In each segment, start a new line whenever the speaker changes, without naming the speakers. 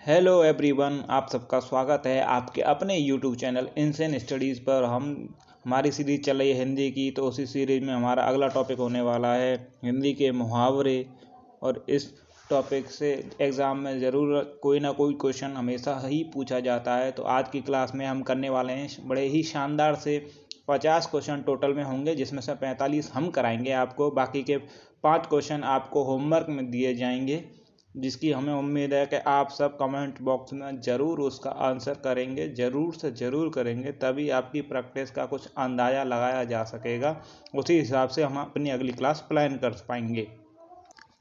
Hello everyone, आप सबका स्वागत है आपके अपने यूट्यूब चैनल इनसेन स्टडीज़ पर। हमारी सीरीज़ चल रही है हिंदी की, तो उसी सीरीज़ में हमारा अगला टॉपिक होने वाला है हिंदी के मुहावरे। और इस टॉपिक से एग्ज़ाम में ज़रूर कोई ना कोई क्वेश्चन हमेशा ही पूछा जाता है। तो आज की क्लास में हम करने वाले हैं बड़े ही शानदार से 50 क्वेश्चन टोटल में होंगे, जिसमें से 45 हम कराएंगे आपको। बाकी के 5 क्वेश्चन आपको होमवर्क में दिए जाएंगे, जिसकी हमें उम्मीद है कि आप सब कमेंट बॉक्स में ज़रूर उसका आंसर करेंगे, ज़रूर से ज़रूर करेंगे, तभी आपकी प्रैक्टिस का कुछ अंदाज़ा लगाया जा सकेगा। उसी हिसाब से हम अपनी अगली क्लास प्लान कर पाएंगे।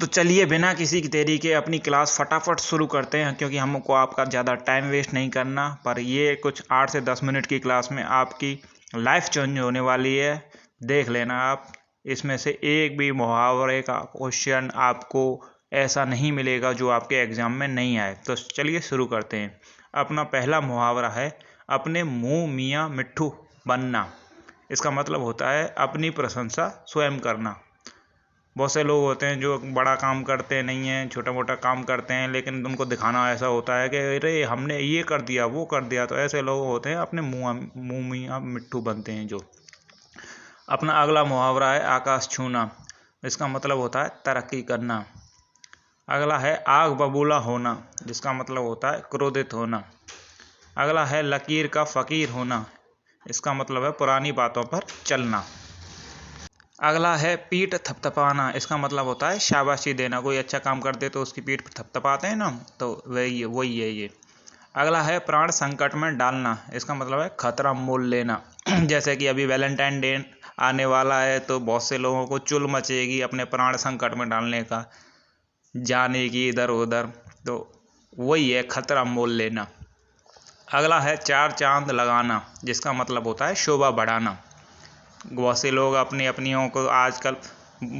तो चलिए बिना किसी की देरी के अपनी क्लास फटाफट शुरू करते हैं, क्योंकि हमको आपका ज़्यादा टाइम वेस्ट नहीं करना। पर ये कुछ 8 से 10 मिनट की क्लास में आपकी लाइफ चेंज होने वाली है। देख लेना आप, इसमें से एक भी मुहावरे का क्वेश्चन आपको ऐसा नहीं मिलेगा जो आपके एग्ज़ाम में नहीं आए। तो चलिए शुरू करते हैं। अपना पहला मुहावरा है अपने मुँह मियाँ मिट्ठू बनना। इसका मतलब होता है अपनी प्रशंसा स्वयं करना। बहुत से लोग होते हैं जो बड़ा काम करते नहीं हैं, छोटा मोटा काम करते हैं, लेकिन उनको दिखाना ऐसा होता है कि अरे हमने ये कर दिया वो कर दिया। तो ऐसे लोग होते हैं अपने मुँह मियाँ मिट्ठू बनते हैं जो। अपना अगला मुहावरा है आकाश छूना। इसका मतलब होता है तरक्की करना। अगला है आग बबूला होना, जिसका मतलब होता है क्रोधित होना। अगला है लकीर का फ़कीर होना। इसका मतलब है पुरानी बातों पर चलना। अगला है पीठ थपथपाना। इसका मतलब होता है शाबाशी देना। कोई अच्छा काम कर दे तो उसकी पीठ थपथपाते हैं ना, तो वही है ये। अगला है प्राण संकट में डालना। इसका मतलब है खतरा मोल लेना। जैसे कि अभी वैलेंटाइन डे आने वाला है, तो बहुत से लोगों को चुल मचेगी अपने प्राण संकट में डालने का, जाने की इधर उधर। तो वही है खतरा मोल लेना। अगला है चार चांद लगाना, जिसका मतलब होता है शोभा बढ़ाना। बहुत से लोग अपनी अपनियों को आजकल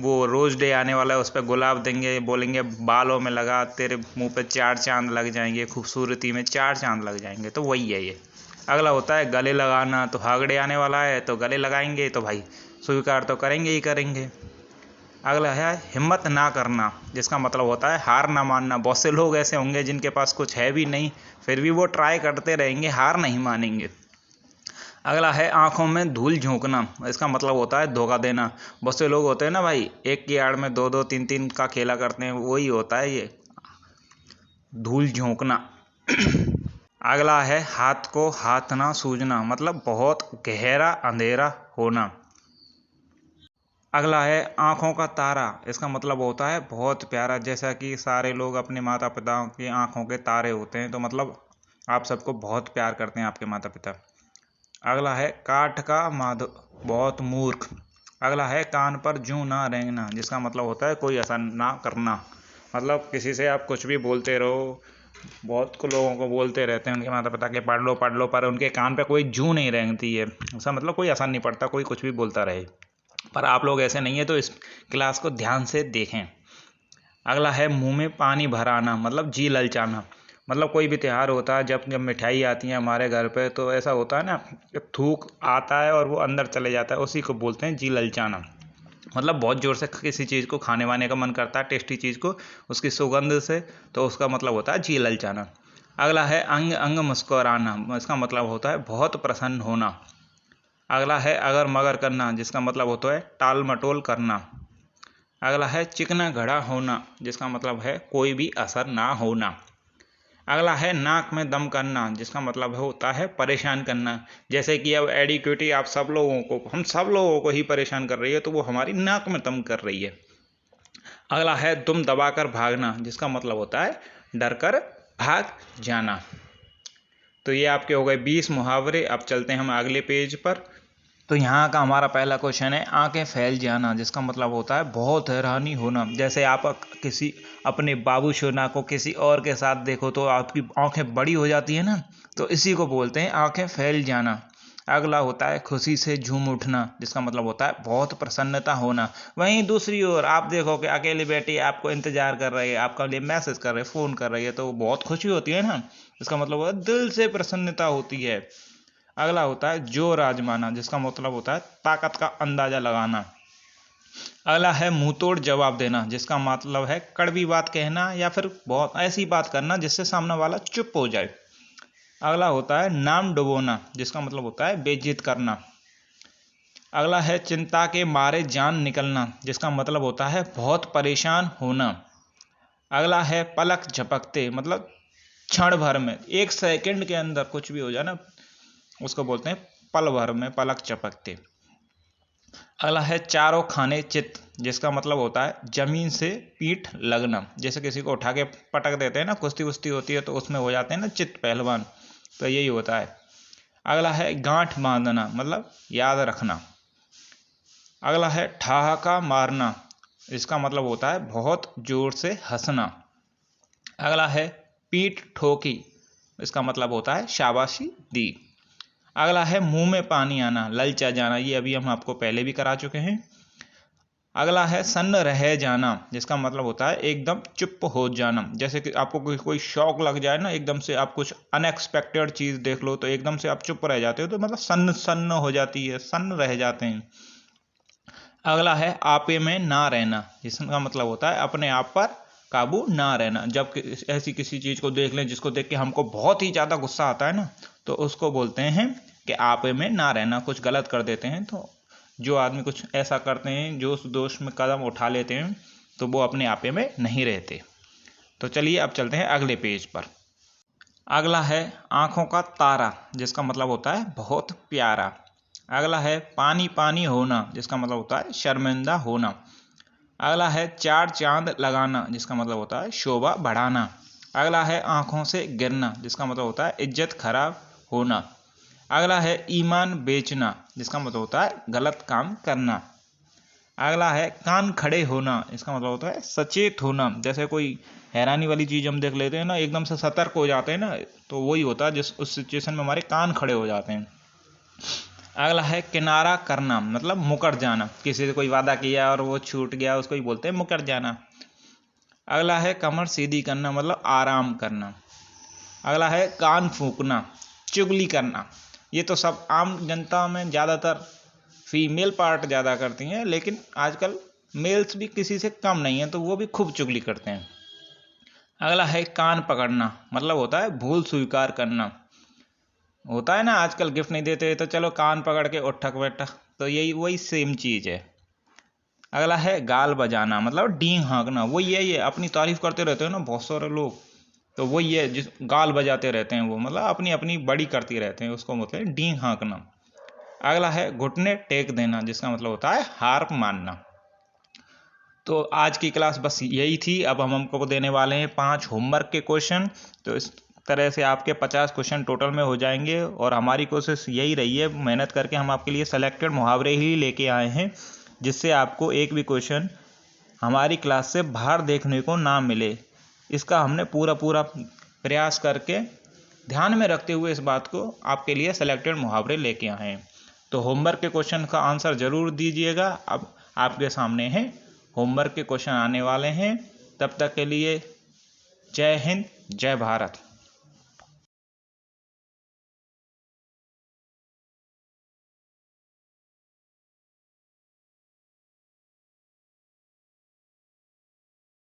वो रोज़ डे आने वाला है, उस पर गुलाब देंगे, बोलेंगे बालों में लगा, तेरे मुंह पे 4 चांद लग जाएंगे, खूबसूरती में 4 चांद लग जाएंगे। तो वही है ये। अगला होता है गले लगाना। तो हागड़े आने वाला है तो गले लगाएंगे, तो भाई स्वीकार तो करेंगे ही करेंगे। अगला है हिम्मत ना करना, जिसका मतलब होता है हार ना मानना। बहुत से लोग ऐसे होंगे जिनके पास कुछ है भी नहीं, फिर भी वो ट्राई करते रहेंगे, हार नहीं मानेंगे। अगला है आंखों में धूल झोंकना। इसका मतलब होता है धोखा देना। बहुत से लोग होते हैं ना भाई, एक की आड़ में 2-2 3-3 का खेला करते हैं, वही होता है ये धूल झोंकना। अगला है हाथ को हाथ ना सूझना, मतलब बहुत गहरा अंधेरा होना। अगला है आँखों का तारा। इसका मतलब होता है बहुत प्यारा। जैसा कि सारे लोग अपने माता पिता की आँखों के तारे होते हैं, तो मतलब आप सबको बहुत प्यार करते हैं आपके माता पिता। अगला है काठ का माधो बहुत मूर्ख। अगला है कान पर जूं ना रेंगना, जिसका मतलब होता है कोई असर ना करना। मतलब किसी से आप कुछ भी बोलते रहो, बहुत को लोगों को बोलते रहते हैं उनके माता पिता के पढ़ लो, पर उनके कान पे कोई जूं नहीं रेंगती है। ऐसा मतलब कोई असर नहीं पड़ता, कोई कुछ भी बोलता रहे। पर आप लोग ऐसे नहीं है, तो इस क्लास को ध्यान से देखें। अगला है मुंह में पानी भराना, मतलब जी ललचाना। मतलब कोई भी त्यौहार होता है, जब जब मिठाई आती है हमारे घर पे, तो ऐसा होता है ना, थूक आता है और वो अंदर चले जाता है, उसी को बोलते हैं जी ललचाना। मतलब बहुत ज़ोर से किसी चीज़ को खाने वाने का मन करता है, टेस्टी चीज़ को, उसकी सुगंध से, तो उसका मतलब होता है जी ललचाना। अगला है अंग अंग मुस्कुराना। इसका मतलब होता है बहुत प्रसन्न होना। अगला है अगर मगर करना, जिसका मतलब होता है टाल मटोल करना। अगला है चिकना घड़ा होना, जिसका मतलब है कोई भी असर ना होना। अगला है नाक में दम करना, जिसका मतलब होता है परेशान करना। जैसे कि अब एडिक्विटी आप सब लोगों को, हम सब लोगों को ही परेशान कर रही है, तो वो हमारी नाक में दम कर रही है। अगला है दुम दबाकर भागना, जिसका मतलब होता है डर कर भाग जाना। तो ये आपके हो गए 20 मुहावरे। अब चलते हैं हम अगले पेज पर। तो यहाँ का हमारा पहला क्वेश्चन है आंखें फैल जाना, जिसका मतलब होता है बहुत हैरानी होना। जैसे आप किसी अपने बाबू सोना को किसी और के साथ देखो तो आपकी आंखें बड़ी हो जाती है ना, तो इसी को बोलते हैं आंखें फैल जाना। अगला होता है खुशी से झूम उठना, जिसका मतलब होता है बहुत प्रसन्नता होना। वहीं दूसरी ओर आप देखो कि अकेली बेटी आपको इंतजार कर रही है, आपका लिए मैसेज कर रही है, फ़ोन कर रही है, तो बहुत खुशी होती है ना। इसका मतलब होता है दिल से प्रसन्नता होती है। अगला होता है जोर आजमाना, जिसका मतलब होता है ताकत का अंदाजा लगाना। अगला है मुंह तोड़ जवाब देना, जिसका मतलब है कड़वी बात कहना या फिर बहुत ऐसी बात करना जिससे सामने वाला चुप हो जाए। अगला होता है नाम डुबोना, जिसका मतलब होता है बेइज्जत करना। अगला है चिंता के मारे जान निकलना, जिसका मतलब होता है बहुत परेशान होना। अगला है पलक झपकते, मतलब क्षण भर में, एक सेकंड के अंदर कुछ भी हो जाए ना, उसको बोलते हैं पल भर में पलक झपकते। अगला है चारों खाने चित, जिसका मतलब होता है जमीन से पीठ लगना। जैसे किसी को उठा के पटक देते हैं ना, कुश्ती वुस्ती होती है तो उसमें हो जाते हैं ना चित पहलवान, तो यही होता है। अगला है गांठ बांधना, मतलब याद रखना। अगला है ठहाका मारना, इसका मतलब होता है बहुत जोर से हंसना। अगला है पीठ ठोकी, इसका मतलब होता है शाबाशी दी। अगला है मुंह में पानी आना, ललचा जाना, ये अभी हम आपको पहले भी करा चुके हैं। अगला है सन्न रह जाना, जिसका मतलब होता है एकदम चुप हो जाना। जैसे कि आपको कोई शौक लग जाए ना, एकदम से आप कुछ अनएक्सपेक्टेड चीज़ देख लो तो एकदम से आप चुप रह जाते हो, तो मतलब सन्न सन्न हो जाती है, सन्न रह जाते हैं। अगला है आपे में ना रहना, जिसका मतलब होता है अपने आप पर काबू ना रहना। जब ऐसी किसी चीज़ को देख लें जिसको देख के हमको बहुत ही ज़्यादा गुस्सा आता है ना, तो उसको बोलते हैं कि आपे में ना रहना। कुछ गलत कर देते हैं तो जो आदमी कुछ ऐसा करते हैं, जो उस दोष में कदम उठा लेते हैं, तो वो अपने आपे में नहीं रहते। तो चलिए अब चलते हैं अगले पेज पर। अगला है आंखों का तारा, जिसका मतलब होता है बहुत प्यारा। अगला है पानी पानी होना, जिसका मतलब होता है शर्मिंदा होना। अगला है चार चांद लगाना, जिसका मतलब होता है शोभा बढ़ाना। अगला है आंखों से गिरना, जिसका मतलब होता है इज्जत खराब होना। अगला है ईमान बेचना, जिसका मतलब होता है गलत काम करना। अगला है कान खड़े होना, इसका मतलब होता है सचेत होना। जैसे कोई हैरानी वाली चीज़ हम देख लेते हैं ना, एकदम से सतर्क हो जाते हैं ना, तो वही होता है जिस उस सिचुएशन में हमारे कान खड़े हो जाते हैं। अगला है किनारा करना, मतलब मुकर जाना। किसी से कोई वादा किया और वो छूट गया, उसको ही बोलते हैं मुकर जाना। अगला है कमर सीधी करना, मतलब आराम करना। अगला है कान फूंकना, चुगली करना। ये तो सब आम जनता में ज़्यादातर फीमेल पार्ट ज़्यादा करती हैं, लेकिन आजकल मेल्स भी किसी से कम नहीं है, तो वो भी खूब चुगली करते हैं। अगला है कान पकड़ना, मतलब होता है भूल स्वीकार करना। होता है ना आजकल गिफ्ट नहीं देते तो चलो कान पकड़ के उठक बैठक, तो यही वही सेम चीज़ है। अगला है गाल बजाना, मतलब डींग हाँकना। वही है, ये अपनी तारीफ करते रहते हैं ना बहुत सारे लोग, तो वही है जिस गाल बजाते रहते हैं वो, मतलब अपनी अपनी बड़ी करती रहते हैं, उसको मतलब है डींग हाँकना। अगला है घुटने टेक देना, जिसका मतलब होता है हार मानना। तो आज की क्लास बस यही थी। अब हम हमको देने वाले हैं 5 होमवर्क के क्वेश्चन, तो इस तरह से आपके 50 क्वेश्चन टोटल में हो जाएंगे। और हमारी कोशिश यही रही है, मेहनत करके हम आपके लिए सेलेक्टेड मुहावरे ही लेके आए हैं, जिससे आपको एक भी क्वेश्चन हमारी क्लास से बाहर देखने को ना मिले। इसका हमने पूरा प्रयास करके ध्यान में रखते हुए इस बात को आपके लिए सेलेक्टेड मुहावरे लेके आए हैं। तो होमवर्क के क्वेश्चन का आंसर ज़रूर दीजिएगा। अब आपके सामने है होमवर्क के क्वेश्चन आने वाले हैं। तब तक के लिए जय हिंद, जय भारत।